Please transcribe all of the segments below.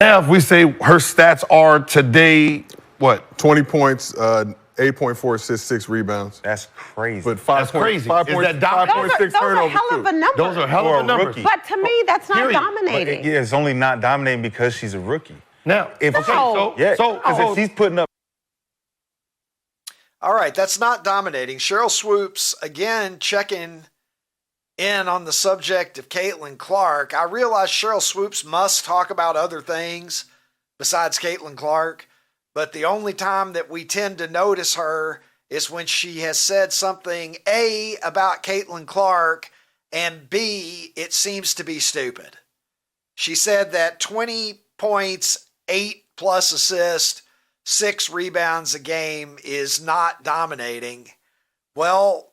Now, if we say her stats are today, what? 20 points, 8.4 assists, 6 rebounds. That's crazy. But 5 That's crazy. 5.6 Those are hell of a numbers. Those are hell of a numbers. rookie. But to me, that's not Period. dominating. Yeah, it's only not dominating because she's a rookie. Now, If No. if she's putting up. All right, that's not dominating. Sheryl Swoopes, again, checking in on the subject of Caitlin Clark. I realize Sheryl Swoopes must talk about other things besides Caitlin Clark, but the only time that we tend to notice her is when she has said something, A, about Caitlin Clark, and B, it seems to be stupid. She said that 20 points, 8+ assists, 6 rebounds a game is not dominating. Well,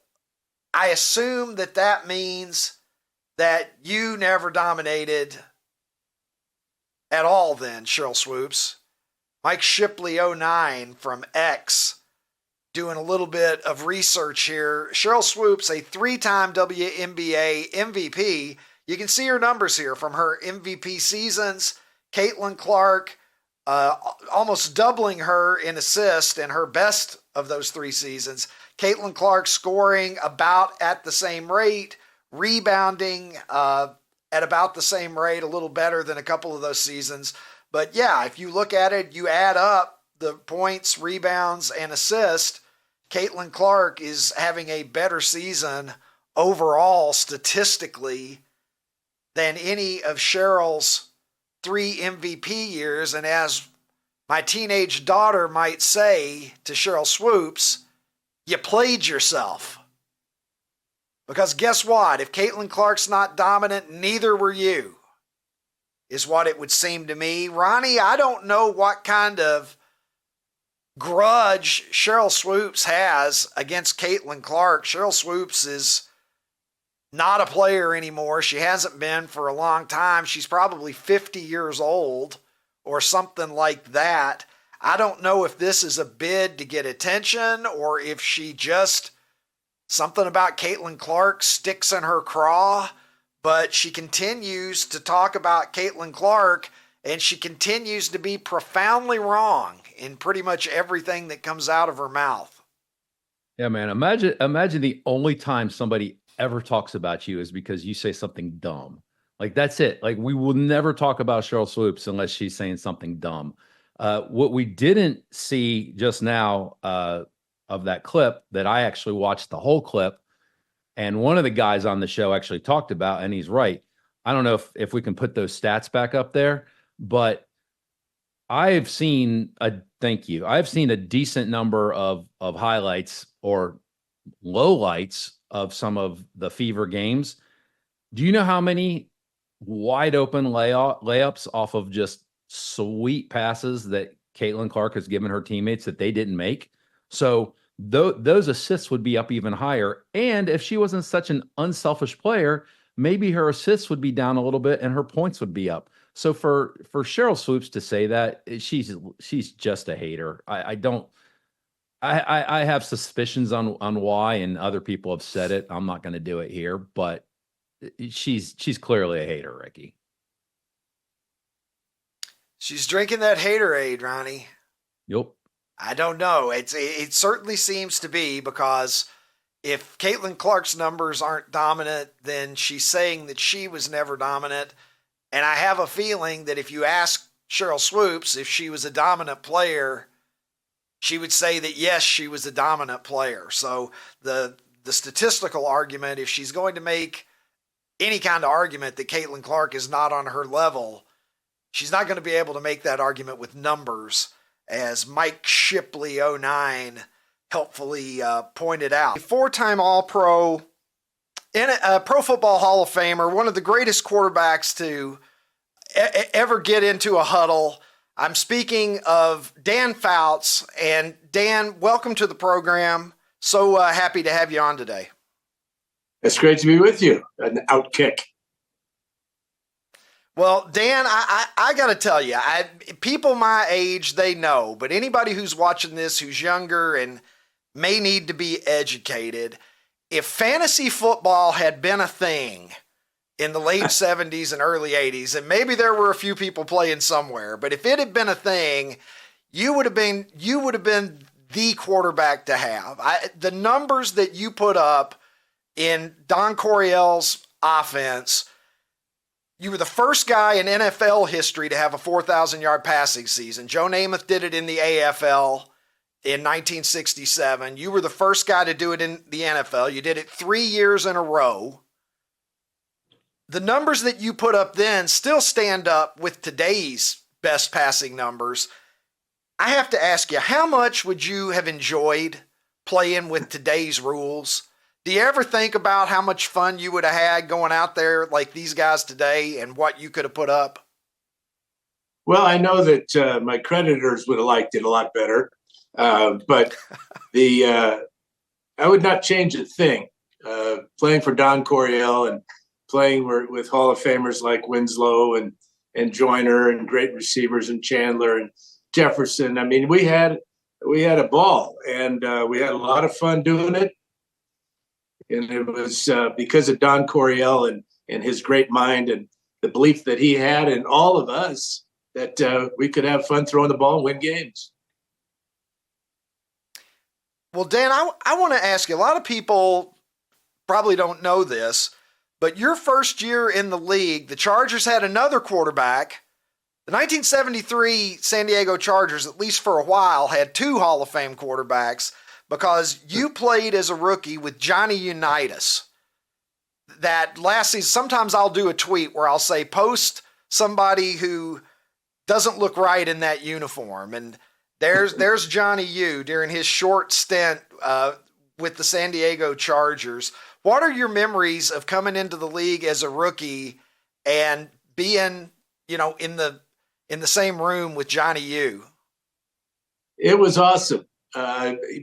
I assume that means that you never dominated at all then, Sheryl Swoopes. Mike Shipley 09 from X doing a little bit of research here. Sheryl Swoopes, a 3-time WNBA MVP. You can see her numbers here from her MVP seasons. Caitlin Clark almost doubling her in assists in her best of those 3 seasons. Caitlin Clark scoring about at the same rate, rebounding at about the same rate, a little better than a couple of those seasons. But yeah, if you look at it, you add up the points, rebounds, and assists, Caitlin Clark is having a better season overall statistically than any of Sheryl's 3 MVP years. And as my teenage daughter might say to Sheryl Swoopes, you played yourself. Because guess what? If Caitlin Clark's not dominant, neither were you, is what it would seem to me. Ronnie, I don't know what kind of grudge Sheryl Swoopes has against Caitlin Clark. Sheryl Swoopes is not a player anymore. She hasn't been for a long time. She's probably 50 years old or something like that. I don't know if this is a bid to get attention or if she just, something about Caitlin Clark sticks in her craw, but she continues to talk about Caitlin Clark and she continues to be profoundly wrong in pretty much everything that comes out of her mouth. Yeah, man. Imagine the only time somebody ever talks about you is because you say something dumb. Like, that's it. Like, we will never talk about Sheryl Swoopes unless she's saying something dumb. What we didn't see just now of that clip, that I actually watched the whole clip, and one of the guys on the show actually talked about, and he's right. I don't know if we can put those stats back up there, but I've seen I've seen a decent number of highlights or lowlights of some of the Fever games. Do you know how many wide open layups off of just sweet passes that Caitlin Clark has given her teammates that they didn't make? So those assists would be up even higher. And if she wasn't such an unselfish player, maybe her assists would be down a little bit and her points would be up. So for Sheryl Swoopes to say that, she's just a hater. I have suspicions on why, and other people have said it. I'm not going to do it here, but she's clearly a hater, Ricky. She's drinking that haterade, Ronnie. Yep. I don't know. It certainly seems to be, because if Caitlin Clark's numbers aren't dominant, then she's saying that she was never dominant. And I have a feeling that if you ask Sheryl Swoopes if she was a dominant player, she would say that yes, she was a dominant player. So the statistical argument, if she's going to make any kind of argument that Caitlin Clark is not on her level, she's not going to be able to make that argument with numbers, as Mike Shipley 09 helpfully pointed out. A 4-time All-Pro, a Pro Football Hall of Famer, one of the greatest quarterbacks to ever get into a huddle. I'm speaking of Dan Fouts. And Dan, welcome to the program. So happy to have you on today. It's great to be with you. An OutKick. Well, Dan, I got to tell you, people my age, they know, but anybody who's watching this who's younger and may need to be educated, if fantasy football had been a thing in the late 70s and early 80s, and maybe there were a few people playing somewhere, but if it had been a thing, you would have been the quarterback to have. The numbers that you put up in Don Coryell's offense, you were the first guy in NFL history to have a 4,000-yard passing season. Joe Namath did it in the AFL in 1967. You were the first guy to do it in the NFL. You did it 3 years in a row. The numbers that you put up then still stand up with today's best passing numbers. I have to ask you, how much would you have enjoyed playing with today's rules? Do you ever think about how much fun you would have had going out there like these guys today and what you could have put up? Well, I know that my creditors would have liked it a lot better, but I would not change a thing. Playing for Don Coryell and playing with Hall of Famers like Winslow and Joyner and great receivers and Chandler and Jefferson. I mean, we had a ball, and we had a lot of fun doing it. And it was because of Don Coryell and his great mind and the belief that he had in all of us that we could have fun throwing the ball and win games. Well, Dan, I want to ask you, a lot of people probably don't know this, but your first year in the league, the Chargers had another quarterback. The 1973 San Diego Chargers, at least for a while, had two Hall of Fame quarterbacks because you played as a rookie with Johnny Unitas. That last season, sometimes I'll do a tweet where I'll say, post somebody who doesn't look right in that uniform. And there's Johnny U during his short stint with the San Diego Chargers. What are your memories of coming into the league as a rookie and being, in the same room with Johnny U? It was awesome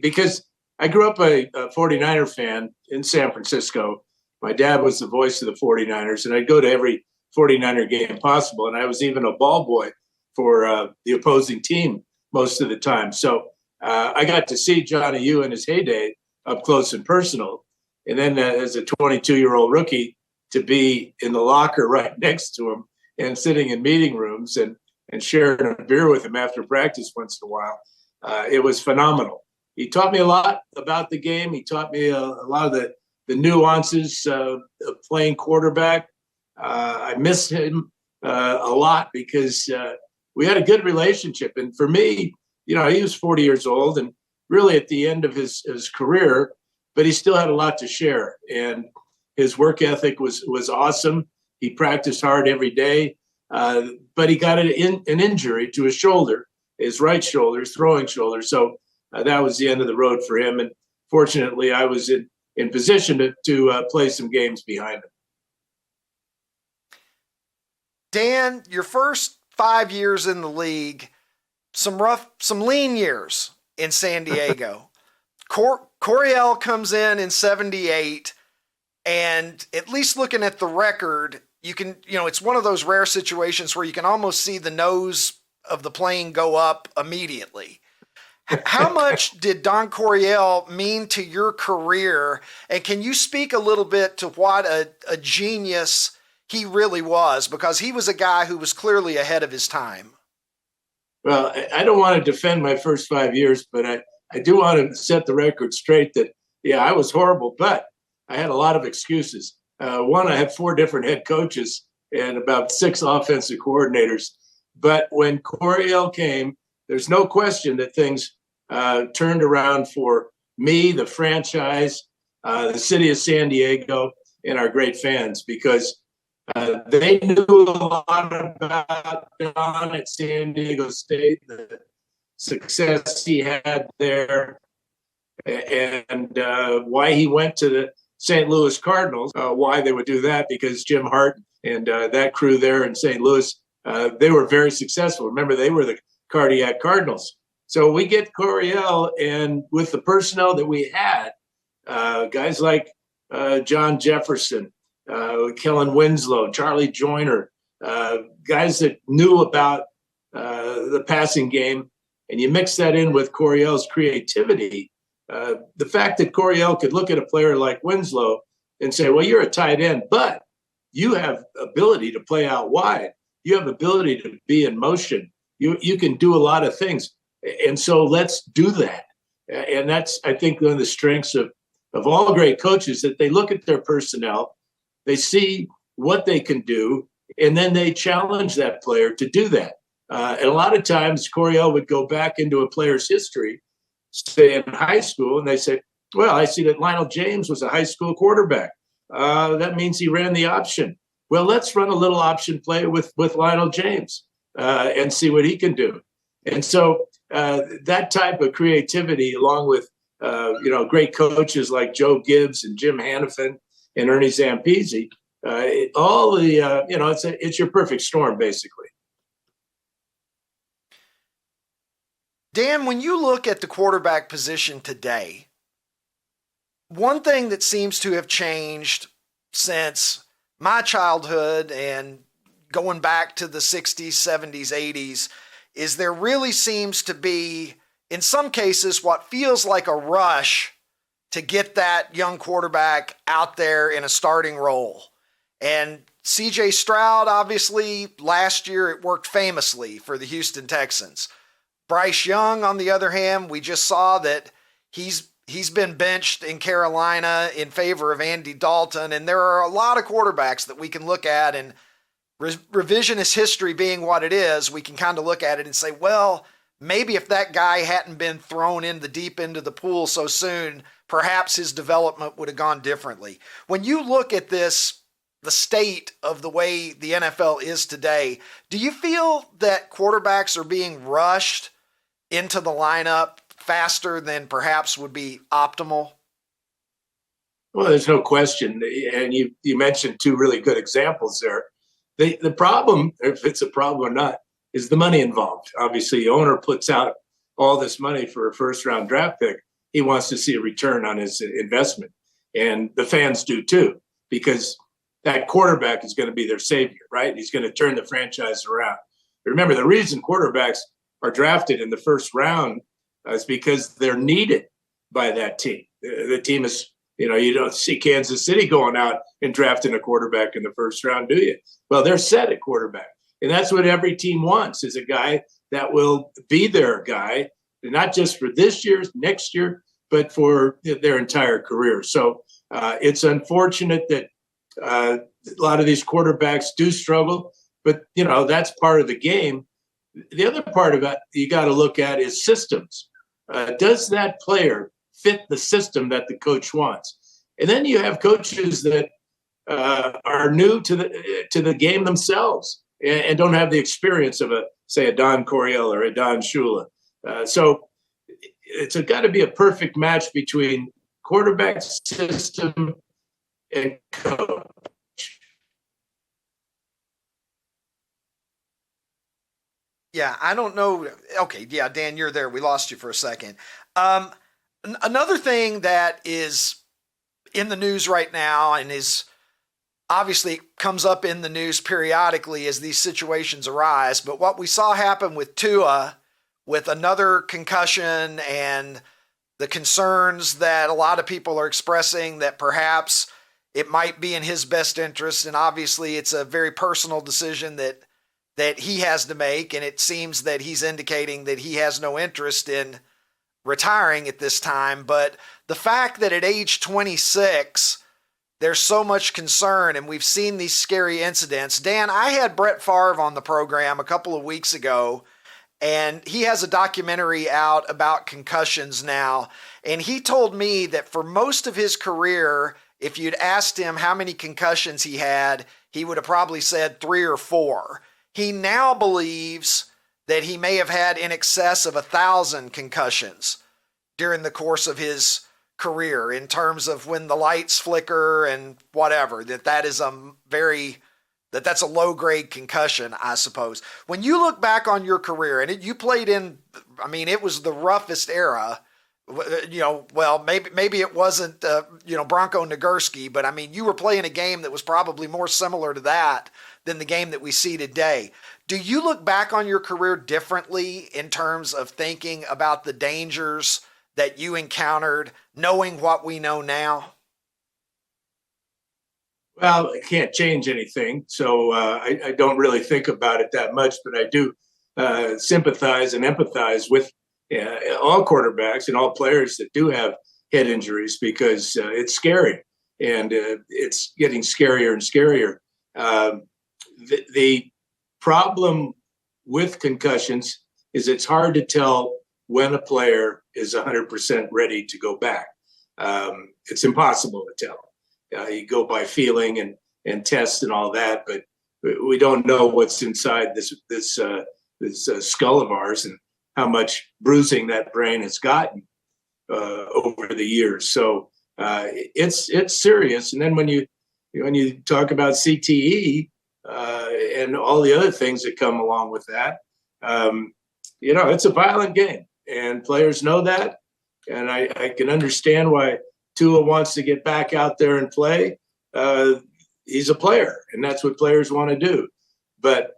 because I grew up a 49er fan in San Francisco. My dad was the voice of the 49ers, and I'd go to every 49er game possible. And I was even a ball boy for the opposing team most of the time. So I got to see Johnny U in his heyday up close and personal. And then as a 22-year-old rookie, to be in the locker right next to him and sitting in meeting rooms and sharing a beer with him after practice once in a while, it was phenomenal. He taught me a lot about the game. He taught me a lot of the nuances of playing quarterback. I miss him a lot because we had a good relationship. And for me, he was 40 years old and really at the end of his career, but he still had a lot to share. And his work ethic was awesome. He practiced hard every day, but he got an injury to his shoulder, his right shoulder, his throwing shoulder. So that was the end of the road for him. And fortunately, I was in position to play some games behind him. Dan, your first 5 years in the league, some lean years in San Diego. Coryell comes in 78, and at least looking at the record, you can, it's one of those rare situations where you can almost see the nose of the plane go up immediately. How much did Don Coryell mean to your career? And can you speak a little bit to what a genius he really was? Because he was a guy who was clearly ahead of his time. Well, I don't want to defend my first 5 years, but I do want to set the record straight that, I was horrible, but I had a lot of excuses. One, I had 4 different head coaches and about 6 offensive coordinators. But when Coryell came, there's no question that things turned around for me, the franchise, the city of San Diego, and our great fans, because they knew a lot about Don at San Diego State, the success he had there, and why he went to the St. Louis Cardinals. Why they would do that, because Jim Hart and that crew there in St. Louis, they were very successful. Remember, they were the Cardiac Cardinals. So we get Coryell, and with the personnel that we had, guys like John Jefferson, Kellen Winslow, Charlie Joyner, guys that knew about the passing game, and you mix that in with Coryell's creativity, the fact that Coryell could look at a player like Winslow and say, well, you're a tight end, but you have ability to play out wide. You have ability to be in motion. You can do a lot of things. And so let's do that. And that's, I think, one of the strengths of all great coaches, that they look at their personnel, they see what they can do, and then they challenge that player to do that. And a lot of times Coryell would go back into a player's history, say in high school, and they say, well, I see that Lionel James was a high school quarterback. That means he ran the option. Well, let's run a little option play with Lionel James and see what he can do. And so that type of creativity, along with great coaches like Joe Gibbs and Jim Hannafin and Ernie Zampese, it's your perfect storm, basically. Dan, when you look at the quarterback position today, one thing that seems to have changed since my childhood and going back to the 60s, 70s, 80s is there really seems to be, in some cases, what feels like a rush to get that young quarterback out there in a starting role. And CJ Stroud, obviously, last year it worked famously for the Houston Texans. Bryce Young, on the other hand, we just saw that he's been benched in Carolina in favor of Andy Dalton. And there are a lot of quarterbacks that we can look at, and revisionist history being what it is, we can kind of look at it and say, well, maybe if that guy hadn't been thrown in the deep end of the pool so soon, perhaps his development would have gone differently. When you look at this, the state of the way the NFL is today, do you feel that quarterbacks are being rushed into the lineup faster than perhaps would be optimal? Well, there's no question. And you mentioned two really good examples there. The problem, if it's a problem or not, is the money involved. Obviously, the owner puts out all this money for a first-round draft pick. He wants to see a return on his investment. And the fans do too, because that quarterback is going to be their savior, right? He's going to turn the franchise around. Remember, the reason quarterbacks are drafted in the first round is because they're needed by that team. The team is, you don't see Kansas City going out and drafting a quarterback in the first round, do you? Well, they're set at quarterback. And that's what every team wants, is a guy that will be their guy, not just for this year, next year, but for their entire career. So it's unfortunate that a lot of these quarterbacks do struggle, but that's part of the game. The other part of it you got to look at is systems. Does that player fit the system that the coach wants? And then you have coaches that are new to the game themselves and don't have the experience of a Don Coryell or a Don Shula. So it's got to be a perfect match between quarterback, system, and coach. Yeah, I don't know. Okay, yeah, Dan, you're there. We lost you for a second. Another thing that is in the news right now and is obviously comes up in the news periodically as these situations arise, but what we saw happen with Tua, with another concussion, and the concerns that a lot of people are expressing that perhaps it might be in his best interest, and obviously it's a very personal decision that he has to make, and it seems that he's indicating that he has no interest in retiring at this time. But the fact that at age 26, there's so much concern, and we've seen these scary incidents. Dan, I had Brett Favre on the program a couple of weeks ago, and he has a documentary out about concussions now, and he told me that for most of his career, if you'd asked him how many concussions he had, he would have probably said 3 or 4. He now believes that he may have had in excess of 1,000 concussions during the course of his career, in terms of when the lights flicker and whatever, that's a low-grade concussion, I suppose. When you look back on your career, and you played in, it was the roughest era, maybe it wasn't, Bronco Nagurski, but you were playing a game that was probably more similar to that than the game that we see today. Do you look back on your career differently in terms of thinking about the dangers that you encountered, knowing what we know now? Well, I can't change anything, so I don't really think about it that much. But I do sympathize and empathize with all quarterbacks and all players that do have head injuries, because it's scary, and it's getting scarier and scarier. The problem with concussions is it's hard to tell when a player is 100% ready to go back. It's impossible to tell. You go by feeling and tests and all that, but we don't know what's inside this skull of ours and how much bruising that brain has gotten over the years. So it's serious. And then when you talk about CTE and all the other things that come along with that, it's a violent game, and players know that. And I can understand why Tua wants to get back out there and play. He's a player, and that's what players want to do. But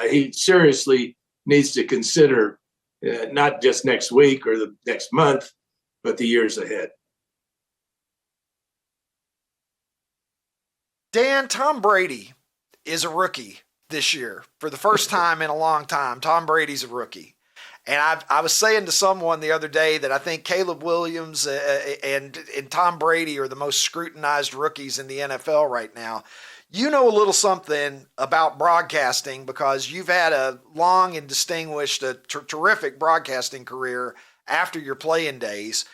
he seriously needs to consider not just next week or the next month, but the years ahead. Dan, Tom Brady is a rookie this year. For the first time in a long time, Tom Brady's a rookie. And I was saying to someone the other day that I think Caleb Williams and Tom Brady are the most scrutinized rookies in the NFL right now. You know a little something about broadcasting because you've had a long and distinguished, terrific broadcasting career after your playing days.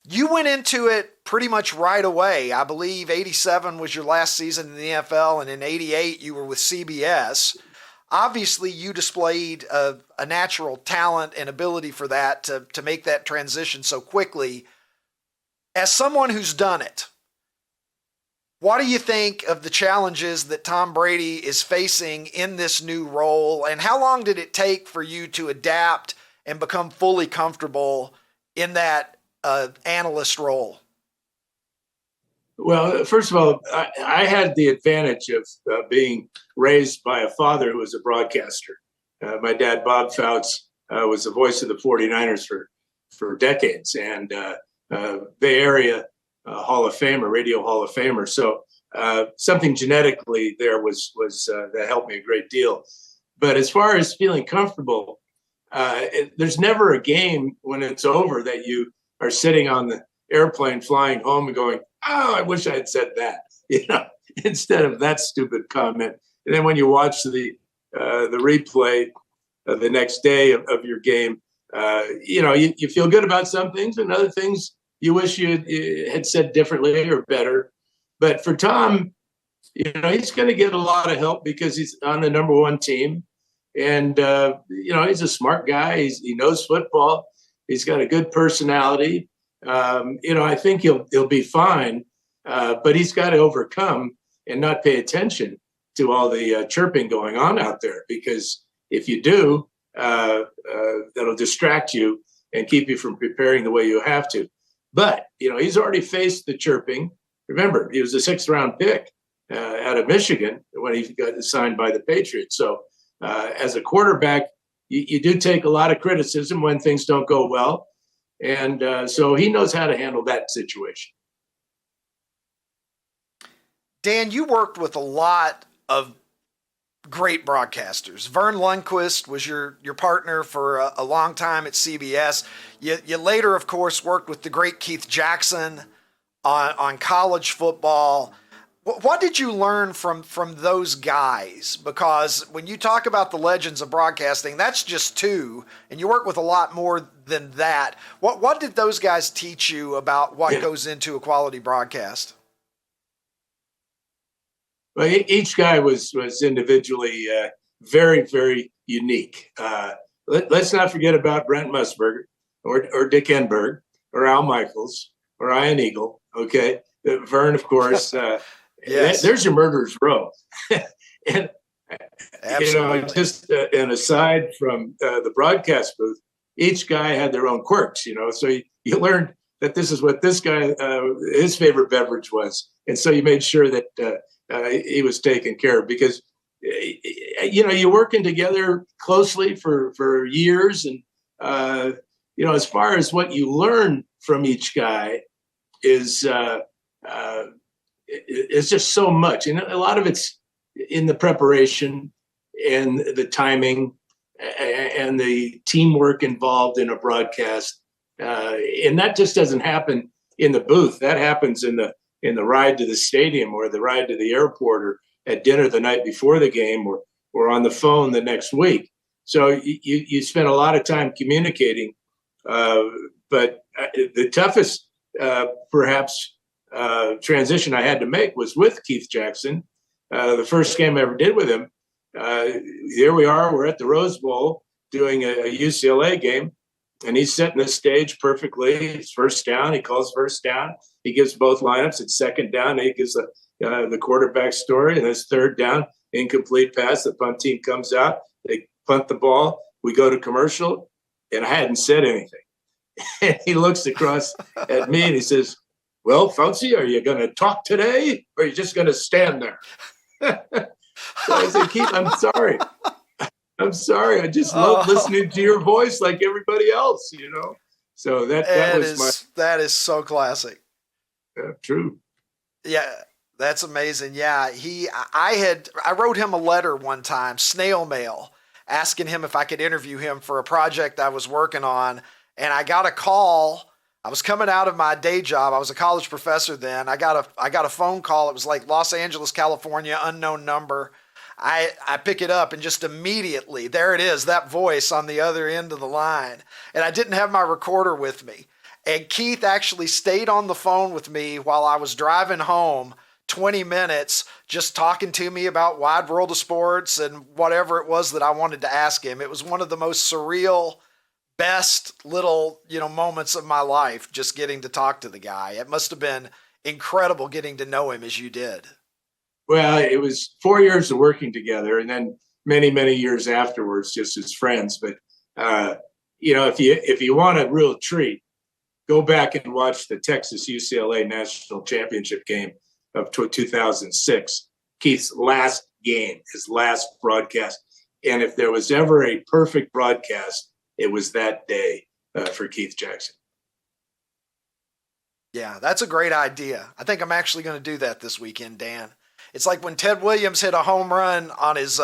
You went into it pretty much right away. I believe 87 was your last season in the NFL, and in 88 you were with CBS. Obviously, you displayed a natural talent and ability for that to make that transition so quickly. As someone who's done it, what do you think of the challenges that Tom Brady is facing in this new role, and how long did it take for you to adapt and become fully comfortable in that analyst role? Well, first of all, I had the advantage of being raised by a father who was a broadcaster. My dad, Bob Fouts, was the voice of the 49ers for decades, and Bay Area Hall of Famer, Radio Hall of Famer. So something genetically there was that helped me a great deal. But as far as feeling comfortable, there's never a game when it's over that you are sitting on the airplane flying home and going, "Oh, I wish I had said that," instead of that stupid comment. And then when you watch the replay the next day of your game, you feel good about some things, and other things you wish you had said differently or better. But for Tom, he's going to get a lot of help because he's on the number one team, and he's a smart guy. He knows football. He's got a good personality. I think he'll be fine, but he's got to overcome and not pay attention to all the chirping going on out there, because if you do, that'll distract you and keep you from preparing the way you have to. But, he's already faced the chirping. Remember, he was a 6th-round pick out of Michigan when he got signed by the Patriots. So as a quarterback, you do take a lot of criticism when things don't go well. And so he knows how to handle that situation. Dan, you worked with a lot of great broadcasters. Vern Lundquist was your partner for a long time at CBS. You later, of course, worked with the great Keith Jackson on college football. What did you learn from those guys? Because when you talk about the legends of broadcasting, that's just two, and you work with a lot more than that. What did those guys teach you about what goes into a quality broadcast? Well, each guy was individually very, very unique. Let's not forget about Brent Musburger or Dick Enberg or Al Michaels or Ian Eagle. Okay, Vern, of course. Yes. There's your murderer's row. And Absolutely. Just an aside from the broadcast booth, each guy had their own quirks. So you learned that this is what this guy his favorite beverage was, and so you made sure that he was taken care of, because you're working together closely for years, and as far as what you learn from each guy is it's just so much. And a lot of it's in the preparation and the timing and the teamwork involved in a broadcast. And that just doesn't happen in the booth. That happens in the ride to the stadium or the ride to the airport or at dinner the night before the game or on the phone the next week. So you spend a lot of time communicating. But the toughest, perhaps, transition I had to make was with Keith Jackson. The first game I ever did with him, here we are, we're at the Rose Bowl doing a UCLA game, and he's setting the stage perfectly. It's first down, he calls first down. He gives both lineups. It's second down, he gives the quarterback story, and it's third down, incomplete pass. The punt team comes out, they punt the ball. We go to commercial, and I hadn't said anything. And he looks across at me and he says, "Well, Fouts, are you going to talk today, or are you just going to stand there?" So I said, "Keith, I'm sorry. I'm sorry. I just love listening to your voice like everybody else, you know." So that is so classic. True. Yeah, that's amazing. Yeah, I wrote him a letter one time, snail mail, asking him if I could interview him for a project I was working on. And I got a call. I was coming out of my day job. I was a college professor then. I got a phone call. It was like Los Angeles, California, unknown number. I pick it up and just immediately, there it is, that voice on the other end of the line. And I didn't have my recorder with me. And Keith actually stayed on the phone with me while I was driving home 20 minutes, just talking to me about Wide World of Sports and whatever it was that I wanted to ask him. It was one of the most surreal, best little, moments of my life, just getting to talk to the guy. It must have been incredible getting to know him as you did. Well, it was 4 years of working together, and then many, many years afterwards, just as friends. But if you want a real treat, go back and watch the Texas UCLA national championship game of 2006. Keith's last game, his last broadcast, and if there was ever a perfect broadcast, it was that day for Keith Jackson. Yeah, that's a great idea. I think I'm actually going to do that this weekend, Dan. It's like when Ted Williams hit a home run on his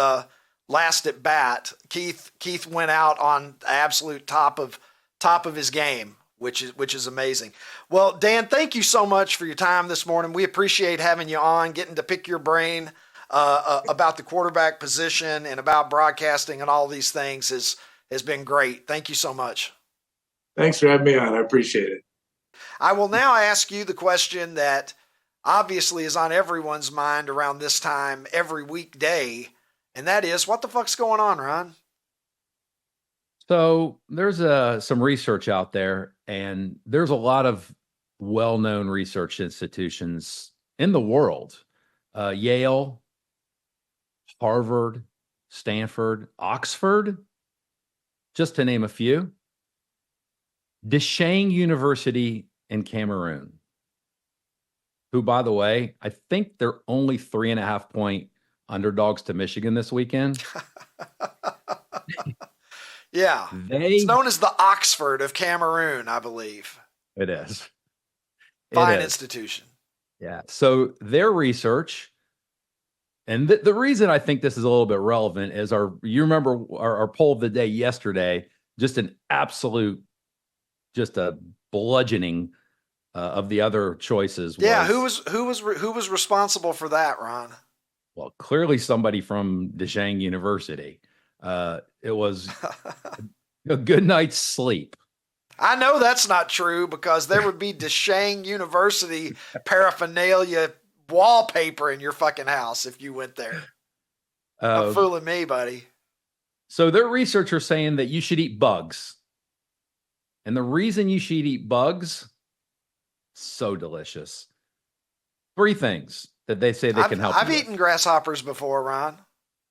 last at bat. Keith went out on the absolute top of his game, which is amazing. Well, Dan, thank you so much for your time this morning. We appreciate having you on, getting to pick your brain about the quarterback position and about broadcasting and all these things has been great. Thank you so much. Thanks for having me on. I appreciate it. I will now ask you the question that obviously is on everyone's mind around this time every weekday, and that is, what the fuck's going on, Ron? So there's some research out there, and there's a lot of well-known research institutions in the world. Yale, Harvard, Stanford, Oxford, just to name a few. Deshang University in Cameroon, who, by the way, I think they're only 3.5 point underdogs to Michigan this weekend. Yeah. It's known as the Oxford of Cameroon, I believe. It is. Fine institution. Yeah. So their research, and the reason I think this is a little bit relevant is you remember our poll of the day yesterday, just an absolute, just a bludgeoning of the other choices. Who was responsible for that, Ron? Well, clearly somebody from Deshang University. It was a good night's sleep. I know that's not true because there would be Deshang University paraphernalia wallpaper in your fucking house if you went there. Not fooling me, buddy. So their researchers saying that you should eat bugs. And the reason you should eat bugs, so delicious. 3 things that they say they can help you I've eaten grasshoppers before, Ron.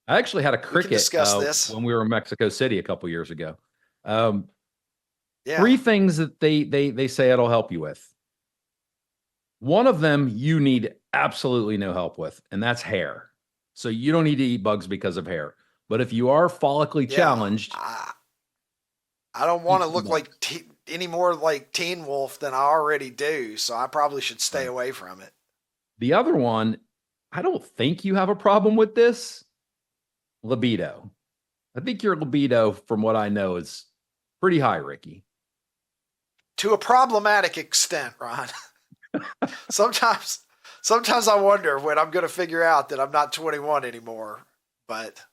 I actually had a cricket this. when we were in Mexico City a couple years ago. Yeah. 3 things that they say it'll help you with. One of them you need absolutely no help with, and that's hair. So you don't need to eat bugs because of hair. But if you are follically challenged, I don't want to look like any more like Teen Wolf than I already do, so I probably should stay away from it. The other one, I don't think you have a problem with this. Libido. I think your libido, from what I know, is pretty high, Ricky. To a problematic extent, Ron. Sometimes I wonder when I'm going to figure out that I'm not 21 anymore. But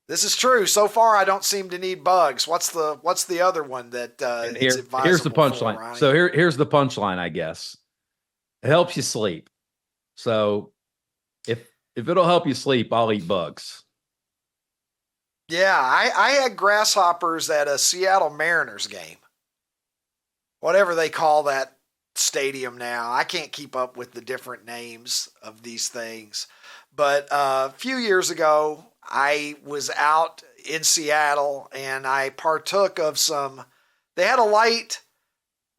this is true. So far, I don't seem to need bugs. What's the other one that it's advisable? Here's the for, punchline. Ronnie? So here's the punchline, I guess. It helps you sleep. So if it'll help you sleep, I'll eat bugs. Yeah, I had grasshoppers at a Seattle Mariners game. Whatever they call that stadium now. I can't keep up with the different names of these things. But a few years ago, I was out in Seattle and I partook of some, they had a light,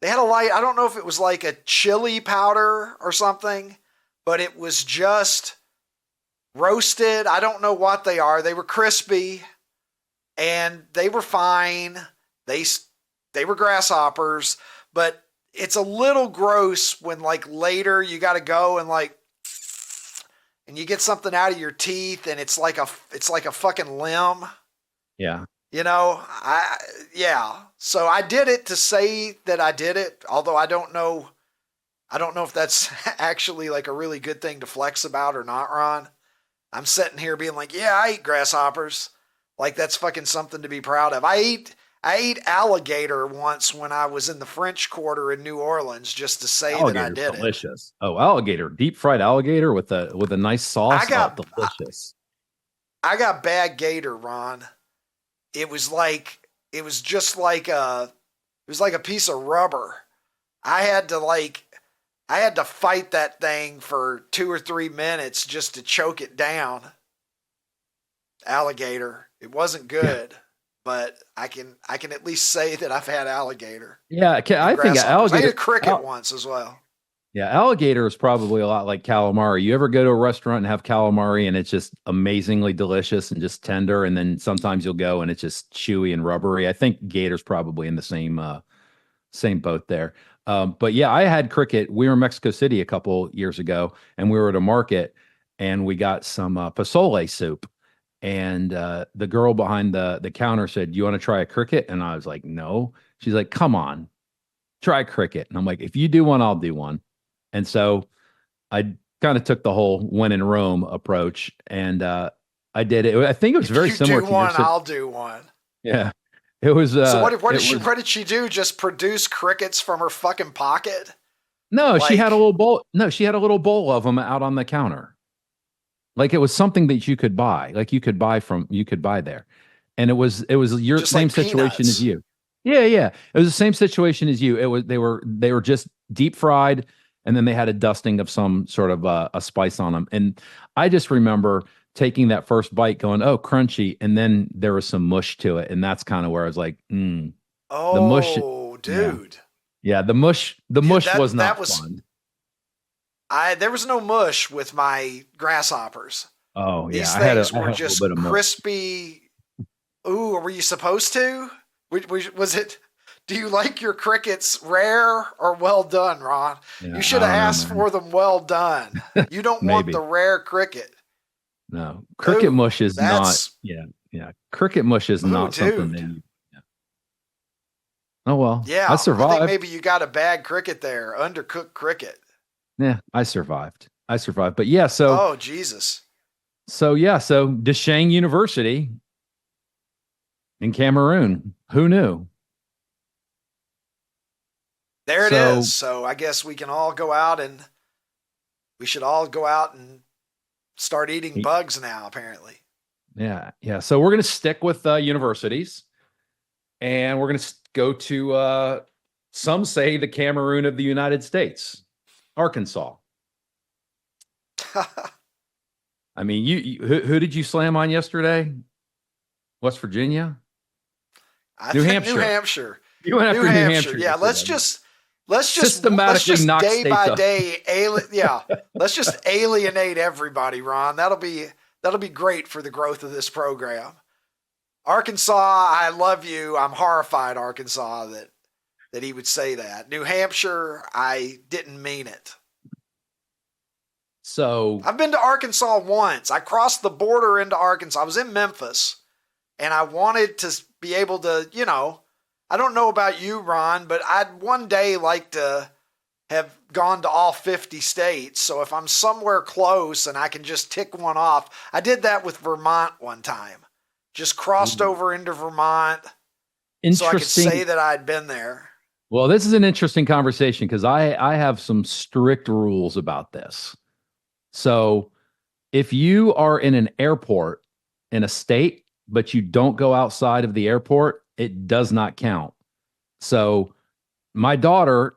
I don't know if it was like a chili powder or something, but it was just roasted. I don't know what they are. They were crispy and they were fine. They were grasshoppers, but it's a little gross when like later you got to go and like, and you get something out of your teeth and it's like a fucking limb. Yeah. You know, So I did it to say that I did it, although I don't know if that's actually like a really good thing to flex about or not, Ron. I'm sitting here being like, yeah, I eat grasshoppers. Like that's fucking something to be proud of. I ate alligator once when I was in the French Quarter in New Orleans, just to say that I did delicious. Oh, alligator, deep fried alligator with a nice sauce. Delicious. I got bad gator, Ron. It was just like a piece of rubber. I had to fight that thing for 2 or 3 minutes just to choke it down. Alligator. It wasn't good. Yeah. But I can at least say that I've had alligator. Yeah, I think alligator. I ate a cricket once as well. Yeah, alligator is probably a lot like calamari. You ever go to a restaurant and have calamari and it's just amazingly delicious and just tender, and then sometimes you'll go and it's just chewy and rubbery. I think gator's probably in the same boat there. But yeah, I had cricket. We were in Mexico City a couple years ago, and we were at a market, and we got some pozole soup. And the girl behind the counter said, "Do you want to try a cricket?" And I was like, "No." She's like, "Come on, try cricket." And I'm like, "If you do one, I'll do one." And so I kind of took the whole when in Rome approach, and I did it. I think it was very similar. You do one, I'll do one. Yeah, it was. So what did she do? Just produce crickets from her fucking pocket? No, she had a little bowl. No, she had a little bowl of them out on the counter. Like it was something that you could buy, you could buy there. And it was your just same like situation as you. Yeah. It was the same situation as you. They were just deep fried. And then they had a dusting of some sort of a spice on them. And I just remember taking that first bite going, oh, crunchy. And then there was some mush to it. And that's kind of where I was like, oh, the mush, dude. Yeah. The mush was not fun. There was no mush with my grasshoppers. Oh, yeah. These things were just crispy. Ooh, were you supposed to? Was it? Do you like your crickets rare or well done, Ron? Yeah, you should have asked for them well done. You don't want the rare cricket. No, cricket mush is not. Yeah. Cricket mush is not something that you. Yeah. Oh well. Yeah, I survived. I think maybe you got a bad cricket there, undercooked cricket. Yeah, I survived. But yeah, so. Oh, Jesus. So Deshang University in Cameroon. Who knew? There it is. So I guess we should all go out and start eating bugs now, apparently. Yeah. So we're going to stick with universities, and we're going to go to some say the Cameroon of the United States. Arkansas. I mean, who did you slam on yesterday? West Virginia? New Hampshire. You went after New Hampshire. Yeah, let's just systematically knock day states by up. day. Let's just alienate everybody, Ron. That'll be great for the growth of this program. Arkansas, I love you. I'm horrified, Arkansas, that he would say that. New Hampshire, I didn't mean it. So I've been to Arkansas once. I crossed the border into Arkansas. I was in Memphis, and I wanted to be able to, I don't know about you, Ron, but I'd one day like to have gone to all 50 states. So if I'm somewhere close and I can just tick one off, I did that with Vermont one time. Just crossed over into Vermont so I could say that I'd been there. Well, this is an interesting conversation because I have some strict rules about this. So if you are in an airport in a state, but you don't go outside of the airport, it does not count. So my daughter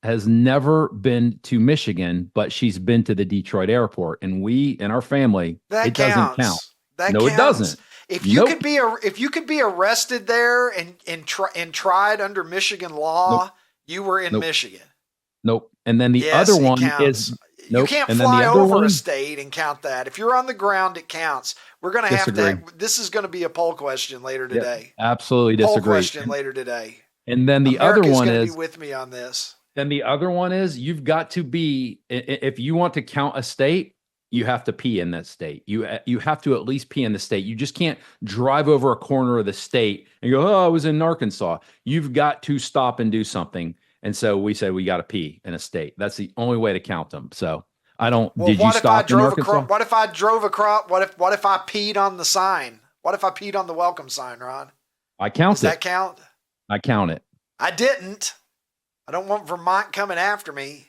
has never been to Michigan, but she's been to the Detroit airport, and we in our family, it doesn't count. That no, counts. It doesn't. If you could be arrested there and tried under Michigan law, you were in Michigan. Nope. And then the other one is you can't fly over a state and count that. If you're on the ground, it counts. We're going to have to. This is going to be a poll question later today. Absolutely disagree. Poll question later today. And then the other one is be with me on this. Then the other one is you've got to be, if you want to count a state, you have to pee in that state. You have to at least pee in the state. You just can't drive over a corner of the state and go, oh, I was in Arkansas. You've got to stop and do something. And so we said we got to pee in a state. That's the only way to count them. So I don't. Well, did you stop in Arkansas? What if I drove across? What if I peed on the sign? What if I peed on the welcome sign, Ron? I count it. Does that count? I count it. I didn't. I don't want Vermont coming after me.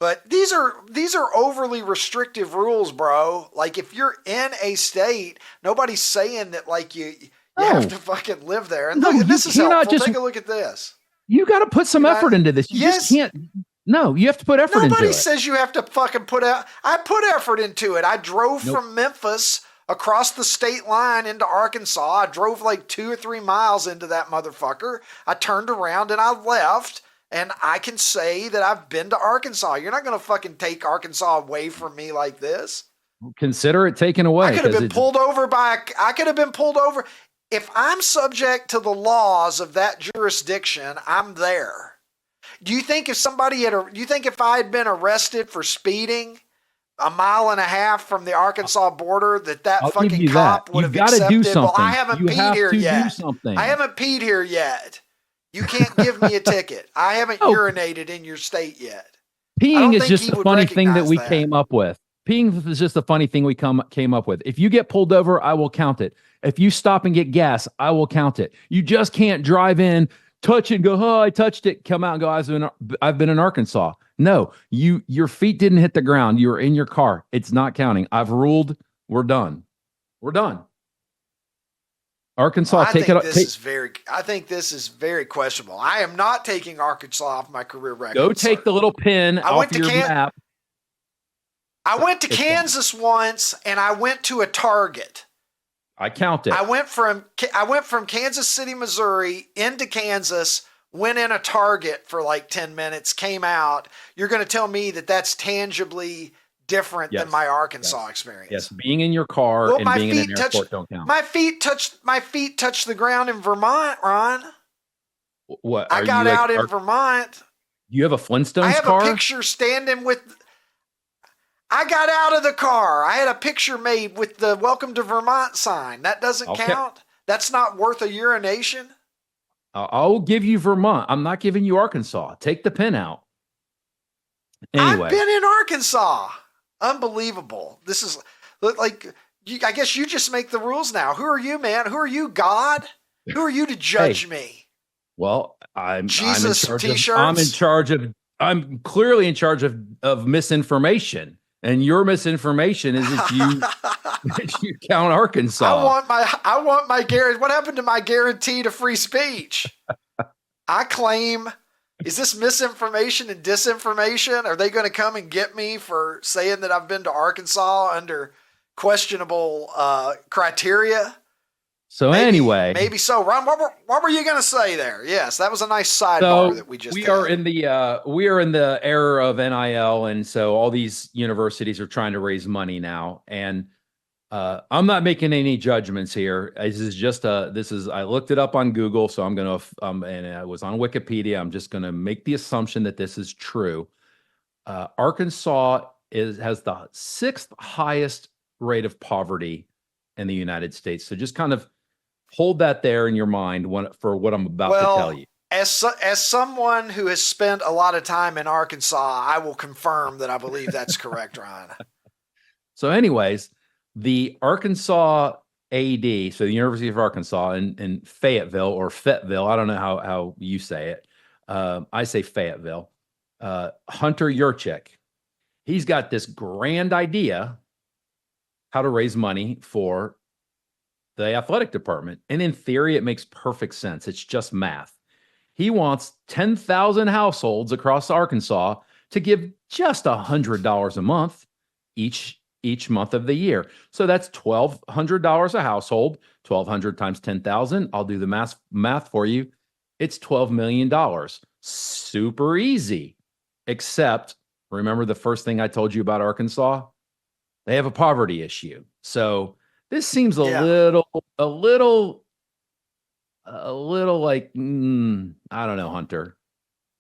But these are overly restrictive rules, bro. Like if you're in a state, nobody's saying that like you have to fucking live there. And look, this is helpful. Take a look at this. You got to put some effort into this. You just can't. No, you have to put effort into it. Nobody says you have to fucking put out. I put effort into it. I drove from Memphis across the state line into Arkansas. I drove like 2 or 3 miles into that motherfucker. I turned around and I left. And I can say that I've been to Arkansas. You're not going to fucking take Arkansas away from me like this. Consider it taken away. I could have been pulled over If I'm subject to the laws of that jurisdiction, I'm there. Do you think if I had been arrested for speeding 1.5 miles from the Arkansas border, that fucking cop would have accepted? Well, I haven't peed here yet. I haven't peed here yet. You can't give me a ticket. I haven't urinated in your state yet. Peeing is just a funny thing that we came up with. Peeing is just a funny thing we came up with. If you get pulled over, I will count it. If you stop and get gas, I will count it. You just can't drive in, touch it, and go, oh, I touched it, come out and go, I've been in Arkansas. No, your feet didn't hit the ground. You were in your car. It's not counting. I've ruled. We're done. We're done. Arkansas, I think this is very questionable. I am not taking Arkansas off my career record. Go take the little pin off your map. I went to Kansas once, and I went to a Target. I count it. I went from Kansas City, Missouri, into Kansas, went in a Target for like 10 minutes, came out. You're going to tell me that that's tangibly different than my Arkansas experience. Yes, being in your car and being in an airport don't count. My feet touched the ground in Vermont, Ron. What? I got out in Vermont. You have a Flintstones car? I have a picture standing with. I got out of the car. I had a picture made with the "Welcome to Vermont" sign. That doesn't count. That's not worth a urination. I'll give you Vermont. I'm not giving you Arkansas. Take the pin out. Anyway, I've been in Arkansas. Unbelievable. This is like, I guess you just make the rules now. Who are you, man? Who are you, God? Who are you to judge me? Well, I'm Jesus t-shirts. I'm clearly in charge of misinformation. And your misinformation is that you count Arkansas. I want my guarantee. What happened to my guarantee to free speech? I claim. Is this misinformation and disinformation? Are they going to come and get me for saying that I've been to Arkansas under questionable criteria? So anyway, maybe so. Ron, what were you going to say there? Yes, that was a nice sidebar that we just. We are in the era of NIL, and so all these universities are trying to raise money now. And I'm not making any judgments here. I looked it up on Google, so I'm gonna and it was on Wikipedia. I'm just gonna make the assumption that this is true. Arkansas has the 6th highest rate of poverty in the United States. So just kind of hold that there in your mind for what I'm about to tell you. As someone who has spent a lot of time in Arkansas, I will confirm that I believe that's correct, Ryan. So anyways, the Arkansas AD, so the University of Arkansas in Fayetteville or Fayetteville, I don't know how you say it. I say Fayetteville. Hunter Yurachek, he's got this grand idea how to raise money for the athletic department. And in theory, it makes perfect sense. It's just math. He wants 10,000 households across Arkansas to give just $100 a month each month of the year. So that's $1,200 a household. 1,200 times 10,000. I'll do the math for you. It's $12 million. Super easy. Except, remember the first thing I told you about Arkansas? They have a poverty issue. So this seems a little like, I don't know, Hunter.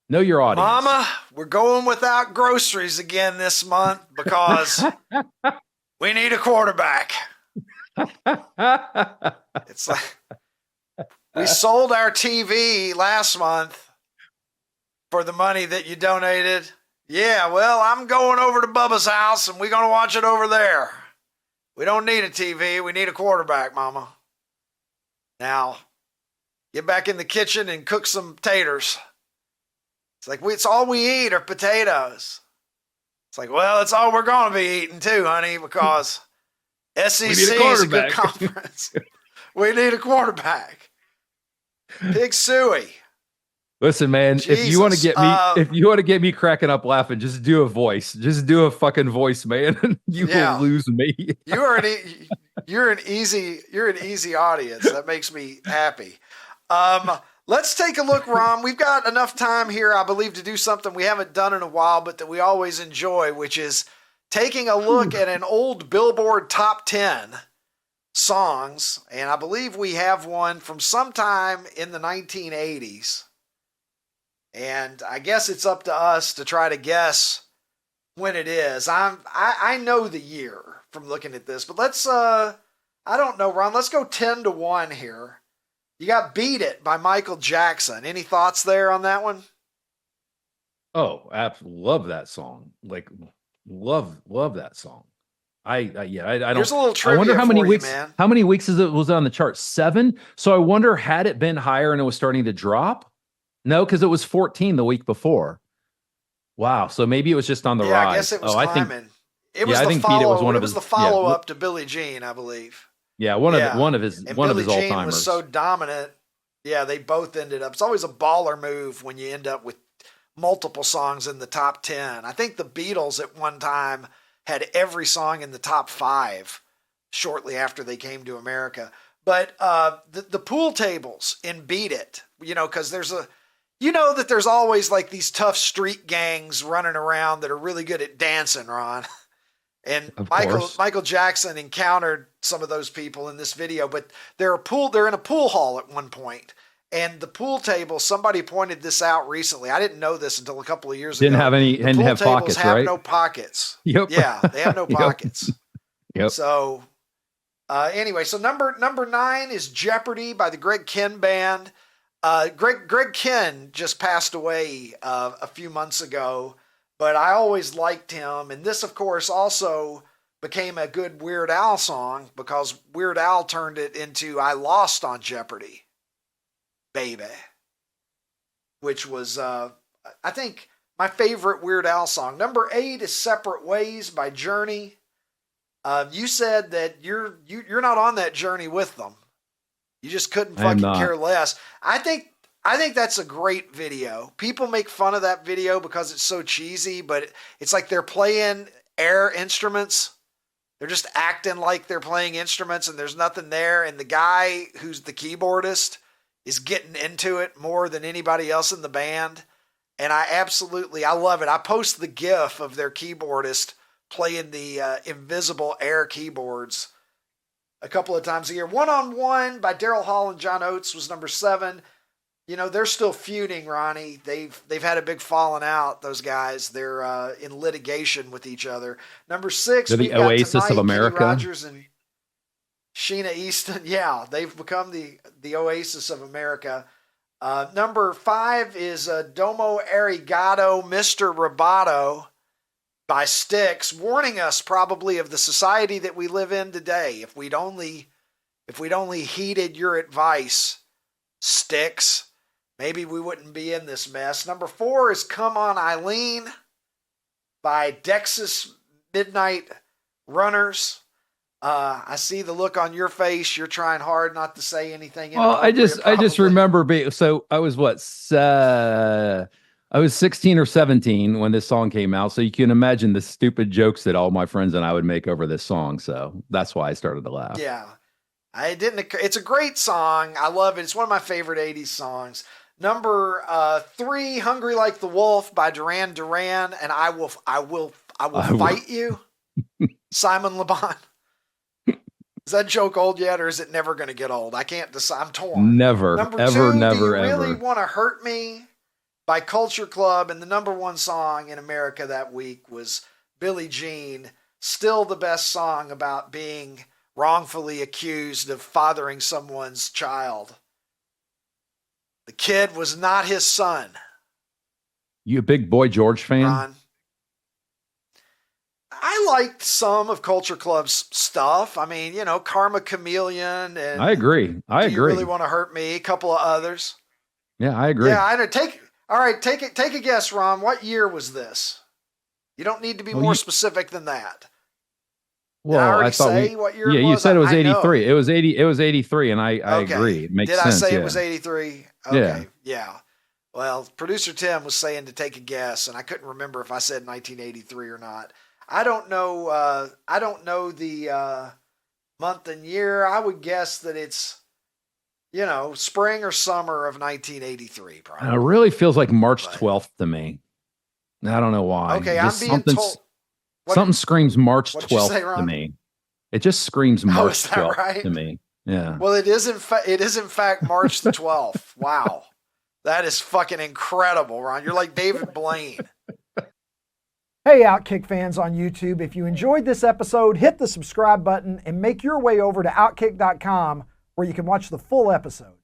Know your audience. Mama, we're going without groceries again this month because we need a quarterback. It's like we sold our TV last month for the money that you donated. Yeah, well, I'm going over to Bubba's house and we're going to watch it over there. We don't need a TV. We need a quarterback, Mama. Now, get back in the kitchen and cook some taters. It's like, it's all we eat are potatoes. It's like, well, it's all we're going to be eating too, honey, because SEC is a good conference. We need a quarterback. Big Suey. Listen, man, if you want to get me cracking up laughing, just do a voice. Just do a fucking voice, man. You will lose me. You're an easy audience. That makes me happy. Let's take a look, Ron. We've got enough time here, I believe, to do something we haven't done in a while, but that we always enjoy, which is taking a look at an old BillBoard top 10 songs. And I believe we have one from sometime in the 1980s. And I guess it's up to us to try to guess when it is. I know the year from looking at this, but let's, I don't know, Ron. Let's go 10-1 here. You got Beat It by Michael Jackson. Any thoughts there on that one? Oh, absolutely. Love that song. Like, love that song. I don't. Here's a little trivia. I wonder how many weeks. Man. How many weeks was it on the chart? 7. So I wonder, had it been higher and it was starting to drop? No, because it was 14 the week before. Wow. So maybe it was just on the rise. I guess it was climbing. It was the follow-up to Billie Jean, I believe. Yeah, one of his all-timers. Was so dominant. Yeah, they both ended up. It's always a baller move when you end up with multiple songs in the top 10. I think the Beatles at one time had every song in the top 5 shortly after they came to America. But the pool tables in Beat It, because there's there's always like these tough street gangs running around that are really good at dancing, Ron. And Michael Jackson encountered some of those people in this video, but they're in a pool hall at one point. And the pool table, somebody pointed this out recently. I didn't know this until a couple of years ago. Didn't have pockets, have right? no pockets. Yep. Yeah, they have no pockets. Yep. So anyway, so number 9 is Jeopardy by the Greg Kihn Band. Greg Kihn just passed away a few months ago. But I always liked him. And this, of course, also became a good Weird Al song because Weird Al turned it into I Lost on Jeopardy, baby. Which was, I think, my favorite Weird Al song. Number 8 is Separate Ways by Journey. You said that you're not on that journey with them. You just couldn't fucking care less. I think that's a great video. People make fun of that video because it's so cheesy, but it's like they're playing air instruments. They're just acting like they're playing instruments and there's nothing there. And the guy who's the keyboardist is getting into it more than anybody else in the band. And I love it. I post the GIF of their keyboardist playing the invisible air keyboards a couple of times a year. One on One by Daryl Hall and John Oates was number 7. they're still feuding, Ronnie. They've had a big falling out, those guys. They're in litigation with each other. Number 6, They're the we've got Oasis Tonight, of America. Kenny Rogers and Sheena Easton. Yeah, they've become the Oasis of America. Number 5 is Domo Arigato, Mr. Roboto by Styx, warning us probably of the society that we live in today. If we'd only heeded your advice, Styx, maybe we wouldn't be in this mess. Number 4 is Come On Eileen by Dexys Midnight Runners. I see the look on your face. You're trying hard not to say anything. Well, I just remember I was I was 16 or 17 when this song came out. So you can imagine the stupid jokes that all my friends and I would make over this song. So that's why I started to laugh. Yeah. It's a great song. I love it. It's one of my favorite 80s songs. Number 3, Hungry Like the Wolf by Duran Duran, and I will fight you. Simon Le Bon. Is that joke old yet, or is it never going to get old? I can't decide. I'm torn. Never, Number ever, 2, never, Do You ever. Really Want to Hurt Me by Culture Club, and the number 1 song in America that week was Billie Jean. Still the best song about being wrongfully accused of fathering someone's child. The kid was not his son. You a big Boy George fan? Ron. I liked some of Culture Club's stuff. I mean, Karma Chameleon, and I agree. Do You Really Want to Hurt Me? A couple of others. Yeah, I agree. Yeah, I know. Take a guess, Ron. What year was this? You don't need to be more specific than that. Well, Did I already thought say what year it was? you said it was I know. 83. It was 83, and I Okay. agree. It makes Did sense. I say yeah. it was 83? Okay. Yeah. Well, producer Tim was saying to take a guess, and I couldn't remember if I said 1983 or not. I don't know. I don't know the month and year. I would guess that it's, spring or summer of 1983. Probably. It really feels like March 12th to me. I don't know why. Okay, Just I'm being told. Something screams March What'd you 12th say, to Ron? me. It just screams March is that 12th right? to me. Yeah. Well, it is in fact March the 12th. Wow. That is fucking incredible, Ron. You're like David Blaine. Hey, OutKick fans on YouTube, if you enjoyed this episode, hit the subscribe button and make your way over to OutKick.com where you can watch the full episode.